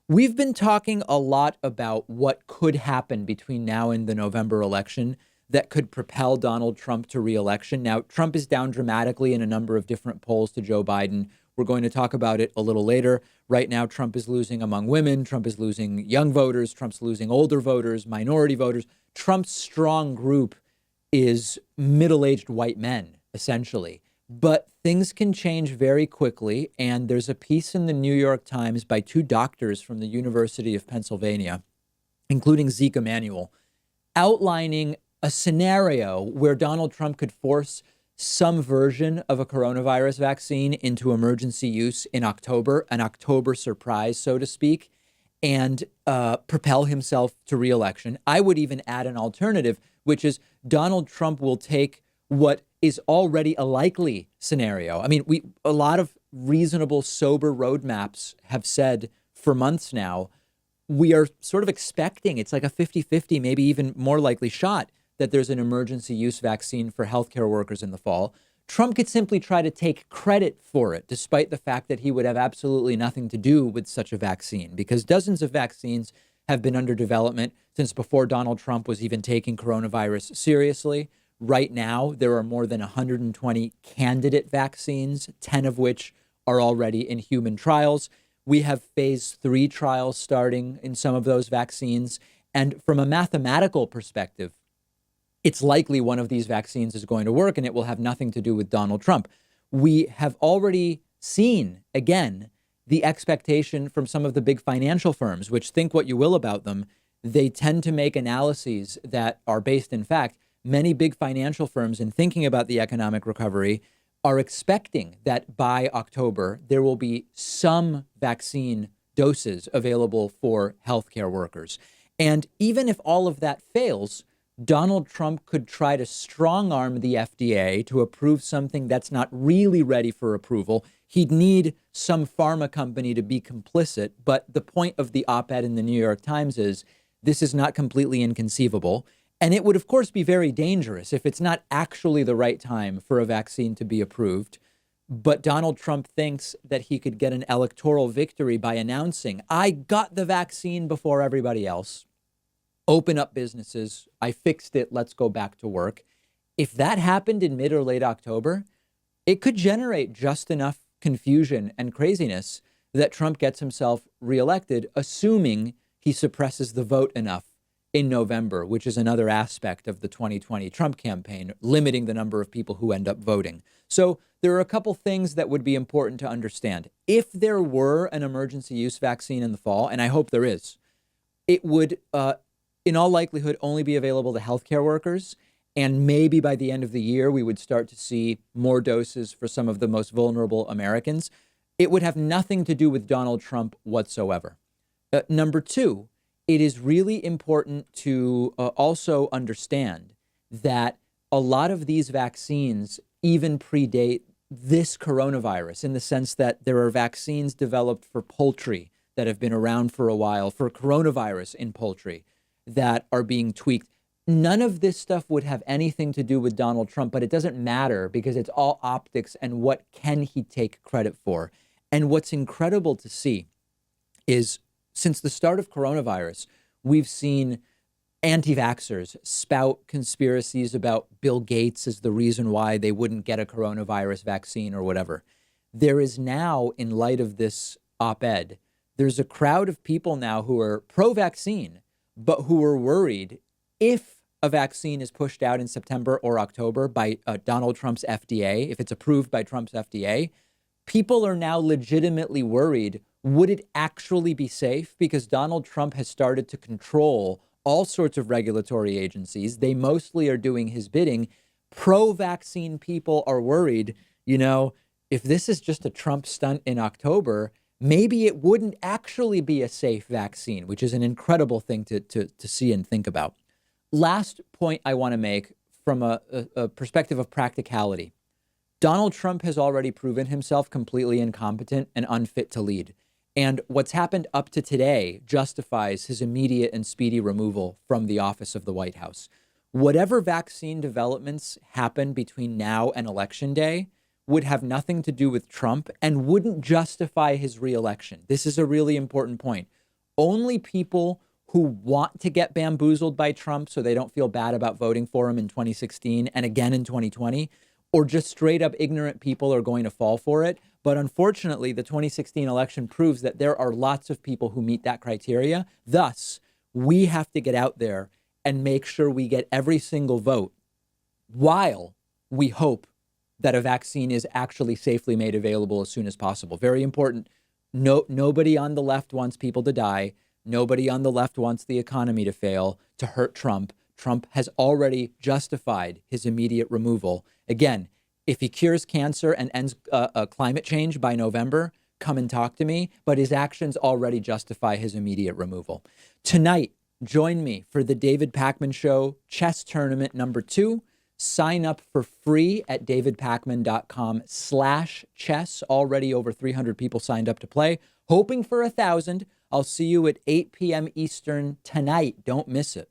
We've been talking a lot about what could happen between now and the November election that could propel Donald Trump to reelection. Now, Trump is down dramatically in a number of different polls to Joe Biden. We're going to talk about it a little later. Right now, Trump is losing among women. Trump is losing young voters. Trump's losing older voters, minority voters. Trump's strong group is middle-aged white men, essentially. But things can change very quickly. And there's a piece in the New York Times by two doctors from the University of Pennsylvania, including Zeke Emanuel, outlining a scenario where Donald Trump could force some version of a coronavirus vaccine into emergency use in October, an October surprise, so to speak, and propel himself to reelection. I would even add an alternative, which is Donald Trump will take what is already a likely scenario. I mean, a lot of reasonable, sober roadmaps have said for months now, we are sort of expecting it's like a 50-50, maybe even more likely shot that there's an emergency use vaccine for healthcare workers in the fall. Trump could simply try to take credit for it, despite the fact that he would have absolutely nothing to do with such a vaccine, because dozens of vaccines have been under development since before Donald Trump was even taking coronavirus seriously. Right now, there are more than 120 candidate vaccines, 10 of which are already in human trials. We have phase 3 trials starting in some of those vaccines. And from a mathematical perspective, it's likely one of these vaccines is going to work and it will have nothing to do with Donald Trump. We have already seen, again, the expectation from some of the big financial firms, which think what you will about them. They tend to make analyses that are based in fact. Many big financial firms, in thinking about the economic recovery, are expecting that by October, there will be some vaccine doses available for healthcare workers. And even if all of that fails, Donald Trump could try to strong arm the FDA to approve something that's not really ready for approval. He'd need some pharma company to be complicit. But the point of the op-ed in the New York Times is this is not completely inconceivable. And it would, of course, be very dangerous if it's not actually the right time for a vaccine to be approved. But Donald Trump thinks that he could get an electoral victory by announcing, I got the vaccine before everybody else. Open up businesses. I fixed it. Let's go back to work. If that happened in mid or late October, it could generate just enough confusion and craziness that Trump gets himself reelected, assuming he suppresses the vote enough in November, which is another aspect of the 2020 Trump campaign, limiting the number of people who end up voting. So there are a couple things that would be important to understand. If there were an emergency use vaccine in the fall, and I hope there is, it would, in all likelihood, only be available to healthcare workers. And maybe by the end of the year, we would start to see more doses for some of the most vulnerable Americans. It would have nothing to do with Donald Trump whatsoever. Number two, it is really important to also understand that a lot of these vaccines even predate this coronavirus, in the sense that there are vaccines developed for poultry that have been around for a while, for coronavirus in poultry, that are being tweaked. None of this stuff would have anything to do with Donald Trump, but it doesn't matter because it's all optics and what can he take credit for. And what's incredible to see is, since the start of coronavirus, we've seen anti-vaxxers spout conspiracies about Bill Gates as the reason why they wouldn't get a coronavirus vaccine or whatever. There is now, in light of this op-ed, there's a crowd of people now who are pro-vaccine, but who are worried if a vaccine is pushed out in September or October by Donald Trump's FDA, if it's approved by Trump's FDA, people are now legitimately worried. Would it actually be safe? Because Donald Trump has started to control all sorts of regulatory agencies. They mostly are doing his bidding. Pro-vaccine people are worried, if this is just a Trump stunt in October, maybe it wouldn't actually be a safe vaccine, which is an incredible thing to see and think about. Last point I want to make from a perspective of practicality. Donald Trump has already proven himself completely incompetent and unfit to lead. And what's happened up to today justifies his immediate and speedy removal from the office of the White House. Whatever vaccine developments happen between now and Election Day would have nothing to do with Trump and wouldn't justify his reelection. This is a really important point. Only people who want to get bamboozled by Trump so they don't feel bad about voting for him in 2016 and again in 2020, or just straight up ignorant people are going to fall for it. But unfortunately, the 2016 election proves that there are lots of people who meet that criteria. Thus, we have to get out there and make sure we get every single vote while we hope that a vaccine is actually safely made available as soon as possible. Very important. Nobody on the left wants people to die. Nobody on the left wants the economy to fail, to hurt Trump. Trump has already justified his immediate removal. Again, if he cures cancer and ends climate change by November, come and talk to me. But his actions already justify his immediate removal. Tonight, join me for the David Pakman Show chess tournament number 2. Sign up for free at davidpakman.com/chess. Already over 300 people signed up to play. Hoping for 1,000. I'll see you at 8 p.m. Eastern tonight. Don't miss it.